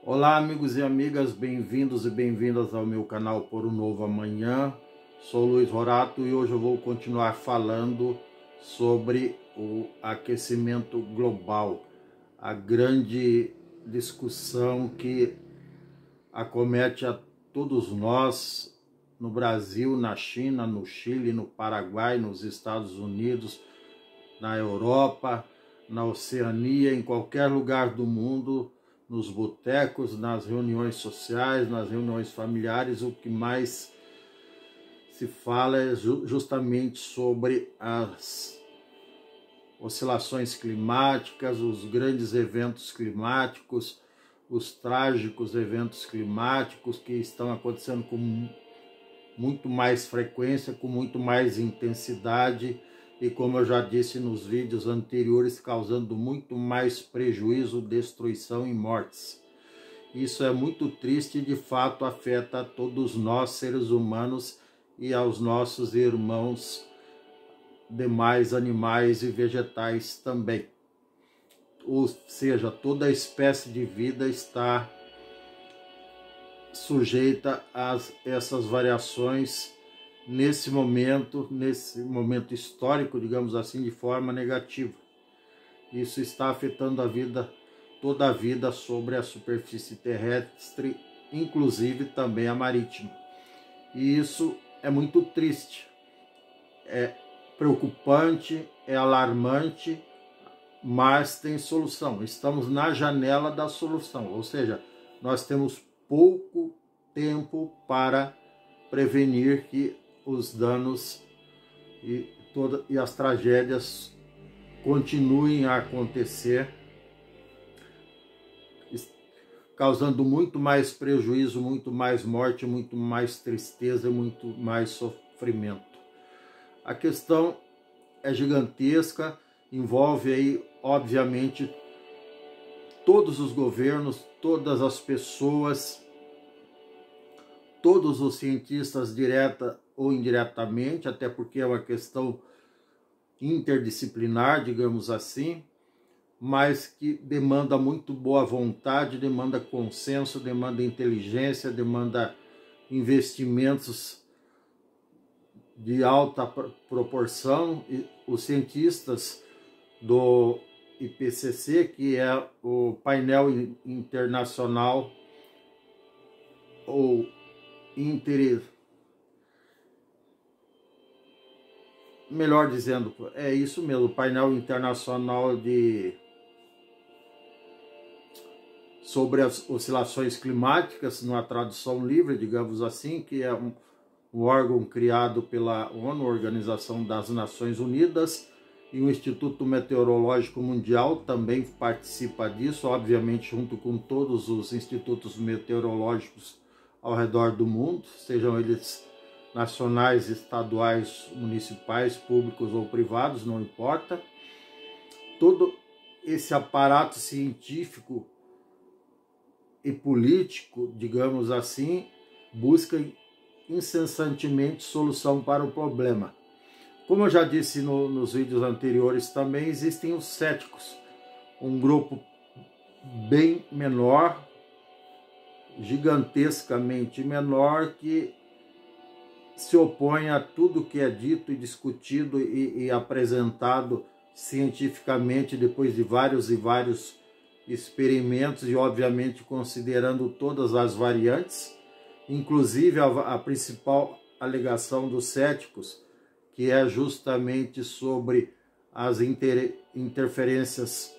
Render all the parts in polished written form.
Olá, amigos e amigas, bem-vindos e bem-vindas ao meu canal Por um Novo Amanhã. Sou Luiz Rorato e hoje eu vou continuar falando sobre o aquecimento global, a grande discussão que acomete a todos nós no Brasil, na China, no Chile, no Paraguai, nos Estados Unidos, na Europa, na Oceania, em qualquer lugar do mundo, nos botecos, nas reuniões sociais, nas reuniões familiares. O que mais se fala é justamente sobre as oscilações climáticas, os grandes eventos climáticos, os trágicos eventos climáticos que estão acontecendo com muito mais frequência, com muito mais intensidade e, como eu já disse nos vídeos anteriores, causando muito mais prejuízo, destruição e mortes. Isso é muito triste e de fato afeta a todos nós, seres humanos, e aos nossos irmãos demais animais e vegetais também. Ou seja, toda espécie de vida está sujeita a essas variações nesse momento histórico, digamos assim, de forma negativa. Isso está afetando a vida, toda a vida sobre a superfície terrestre, inclusive também a marítima. E isso é muito triste, é preocupante, é alarmante, mas tem solução. Estamos na janela da solução, ou seja, nós temos pouco tempo para prevenir que os danos e as tragédias continuem a acontecer, causando muito mais prejuízo, muito mais morte, muito mais tristeza, muito mais sofrimento. A questão é gigantesca, envolve aí, obviamente, todos os governos, todas as pessoas, todos os cientistas, direta ou indiretamente, até porque é uma questão interdisciplinar, digamos assim, mas que demanda muito boa vontade, demanda consenso, demanda inteligência, demanda investimentos de alta proporção. E os cientistas do IPCC, que é o painel internacional ou melhor dizendo, é isso mesmo, o painel internacional sobre as oscilações climáticas, numa tradução livre, digamos assim, que é um órgão criado pela ONU, Organização das Nações Unidas, e o Instituto Meteorológico Mundial também participa disso, obviamente junto com todos os institutos meteorológicos ao redor do mundo, sejam eles nacionais, estaduais, municipais, públicos ou privados, não importa. Todo esse aparato científico e político, digamos assim, busca incessantemente solução para o problema. Como eu já disse nos vídeos anteriores também, existem os céticos, um grupo bem menor, gigantescamente menor, que se opõe a tudo que é dito e discutido e apresentado cientificamente depois de vários e vários experimentos e, obviamente, considerando todas as variantes, inclusive a principal alegação dos céticos, que é justamente sobre as interferências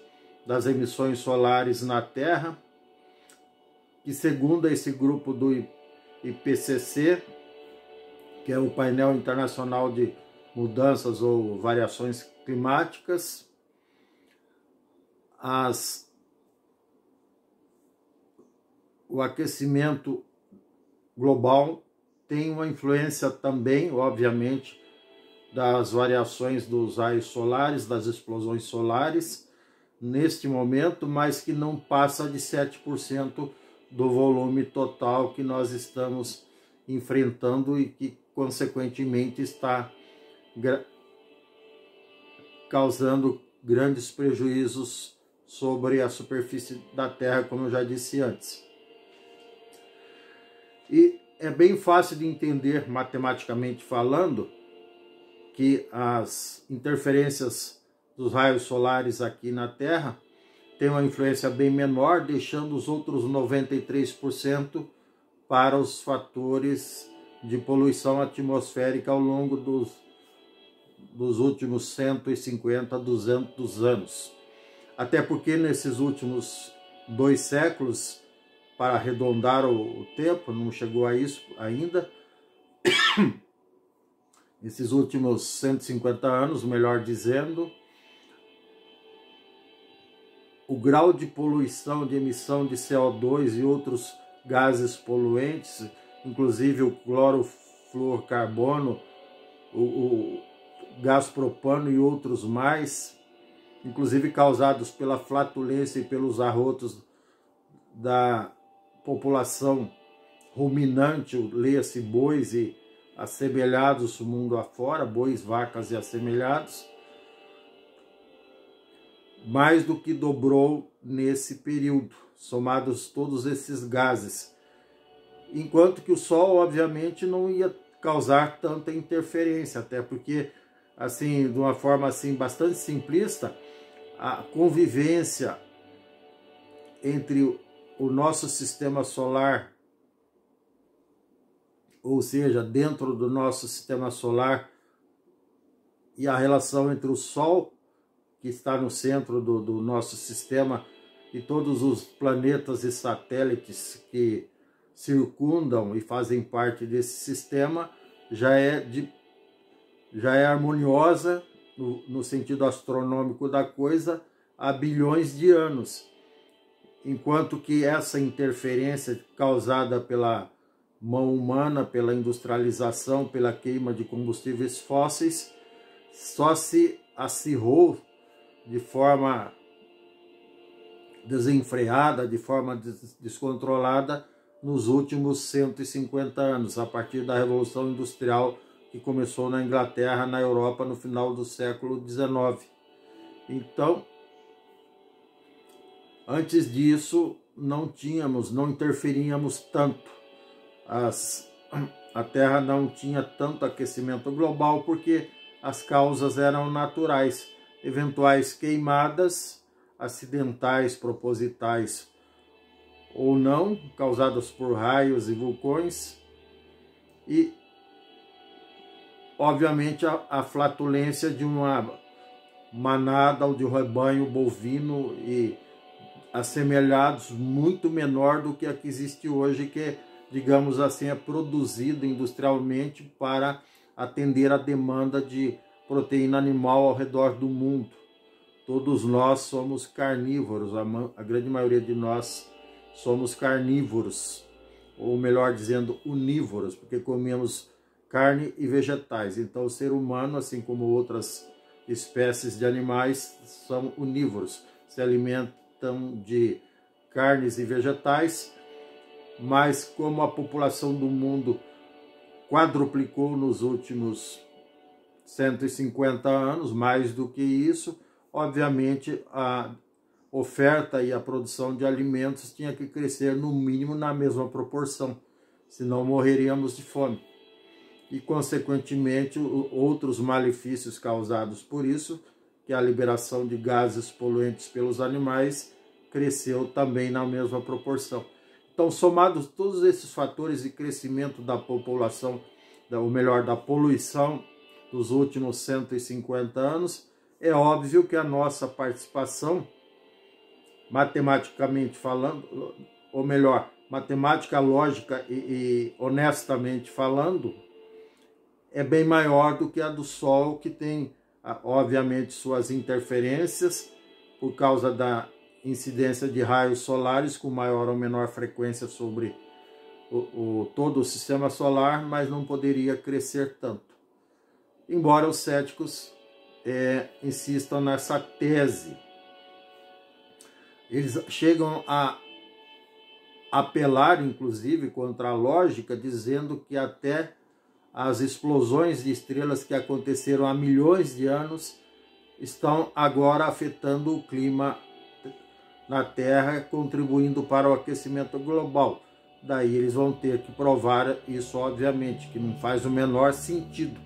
das emissões solares na Terra, que, segundo esse grupo do IPCC, que é o painel internacional de mudanças ou variações climáticas, o aquecimento global tem uma influência também, obviamente, das variações dos raios solares, das explosões solares, neste momento, mas que não passa de 7% do volume total que nós estamos enfrentando e que, consequentemente, está causando grandes prejuízos sobre a superfície da Terra, como eu já disse antes. E é bem fácil de entender, matematicamente falando, que as interferências dos raios solares aqui na Terra têm uma influência bem menor, deixando os outros 93% para os fatores de poluição atmosférica ao longo dos últimos 150 a 200 anos. Até porque nesses últimos 2 séculos, para arredondar o tempo, não chegou a isso ainda, esses últimos 150 anos, melhor dizendo, o grau de poluição, de emissão de CO2 e outros gases poluentes, inclusive o clorofluorcarbono, o gás propano e outros mais, inclusive causados pela flatulência e pelos arrotos da população ruminante, leia-se bois e assemelhados mundo afora, bois, vacas e assemelhados, mais do que dobrou nesse período, somados todos esses gases. Enquanto que o Sol, obviamente, não ia causar tanta interferência, até porque, assim, de uma forma assim bastante simplista, a convivência entre o nosso sistema solar, ou seja, dentro do nosso sistema solar, e a relação entre o Sol, que está no centro do nosso sistema, e todos os planetas e satélites que circundam e fazem parte desse sistema, já é harmoniosa, no sentido astronômico da coisa, há bilhões de anos. Enquanto que essa interferência causada pela mão humana, pela industrialização, pela queima de combustíveis fósseis, só se acirrou de forma desenfreada, de forma descontrolada, nos últimos 150 anos, a partir da Revolução Industrial que começou na Inglaterra, na Europa, no final do século XIX. Então, antes disso, não interferíamos tanto. A Terra não tinha tanto aquecimento global porque as causas eram naturais. Eventuais queimadas, acidentais, propositais ou não, causadas por raios e vulcões, e, obviamente, a flatulência de uma manada ou de um rebanho bovino e assemelhados muito menor do que a que existe hoje, que, digamos assim, é produzido industrialmente para atender a demanda de proteína animal ao redor do mundo. Todos nós somos carnívoros, a grande maioria de nós somos carnívoros, ou melhor dizendo, onívoros, porque comemos carne e vegetais. Então o ser humano, assim como outras espécies de animais, são onívoros, se alimentam de carnes e vegetais, mas como a população do mundo quadruplicou nos últimos 150 anos, mais do que isso, obviamente a oferta e a produção de alimentos tinha que crescer no mínimo na mesma proporção, senão morreríamos de fome. E, consequentemente, outros malefícios causados por isso, que a liberação de gases poluentes pelos animais, cresceu também na mesma proporção. Então, somados todos esses fatores de crescimento da população, ou melhor, da poluição dos últimos 150 anos, é óbvio que a nossa participação, matematicamente falando, ou melhor, matemática, lógica e honestamente falando, é bem maior do que a do Sol, que tem, obviamente, suas interferências por causa da incidência de raios solares com maior ou menor frequência sobre todo o sistema solar, mas não poderia crescer tanto. Embora os céticos insistam nessa tese. Eles chegam a apelar, inclusive, contra a lógica, dizendo que até as explosões de estrelas que aconteceram há milhões de anos estão agora afetando o clima na Terra, contribuindo para o aquecimento global. daí eles vão ter que provar isso, obviamente, que não faz o menor sentido.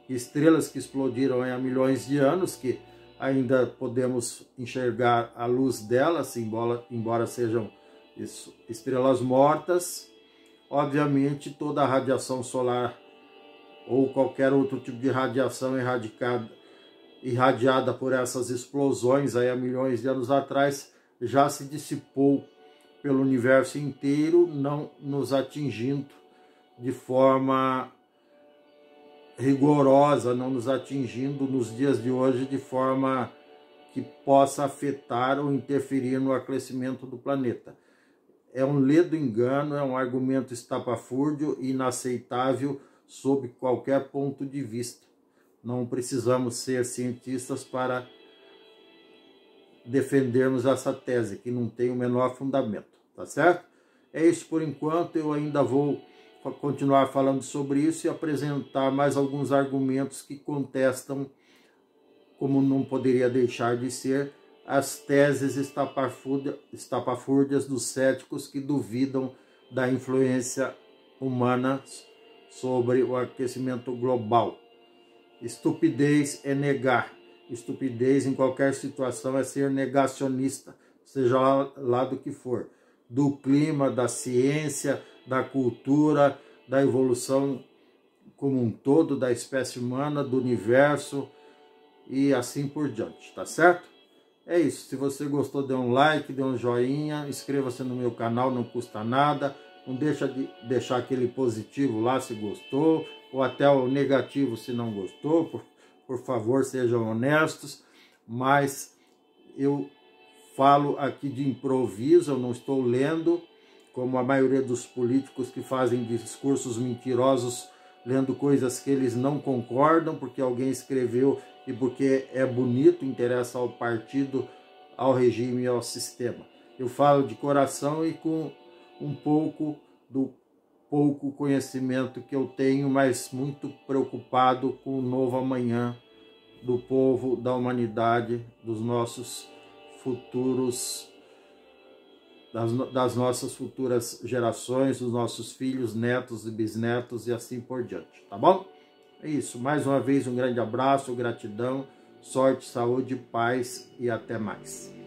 Estrelas que explodiram há milhões de anos, que ainda podemos enxergar a luz delas, embora sejam estrelas mortas. Obviamente, toda a radiação solar ou qualquer outro tipo de radiação irradiada por essas explosões aí há milhões de anos atrás já se dissipou pelo universo inteiro, não nos atingindo de forma rigorosa, não nos atingindo nos dias de hoje de forma que possa afetar ou interferir no aquecimento do planeta. É um ledo engano, é um argumento estapafúrdio e inaceitável sob qualquer ponto de vista. Não precisamos ser cientistas para defendermos essa tese, que não tem o menor fundamento, tá certo? É isso por enquanto, eu ainda vou continuar falando sobre isso e apresentar mais alguns argumentos que contestam, como não poderia deixar de ser, as teses estapafúrdias dos céticos que duvidam da influência humana sobre o aquecimento global. Estupidez é negar. Estupidez em qualquer situação é ser negacionista, seja lá do que for. Do clima, da ciência, da cultura, da evolução como um todo, da espécie humana, do universo e assim por diante, tá certo? É isso, se você gostou, dê um like, dê um joinha, inscreva-se no meu canal, não custa nada. Não deixa de deixar aquele positivo lá se gostou, ou até o negativo se não gostou, por favor, sejam honestos. Mas eu falo aqui de improviso, eu não estou lendo, como a maioria dos políticos que fazem discursos mentirosos, lendo coisas que eles não concordam, porque alguém escreveu e porque é bonito, interessa ao partido, ao regime e ao sistema. Eu falo de coração e com um pouco do pouco conhecimento que eu tenho, mas muito preocupado com o novo amanhã do povo, da humanidade, dos nossos futuros, das nossas futuras gerações, dos nossos filhos, netos e bisnetos e assim por diante, tá bom? É isso, mais uma vez um grande abraço, gratidão, sorte, saúde, paz e até mais.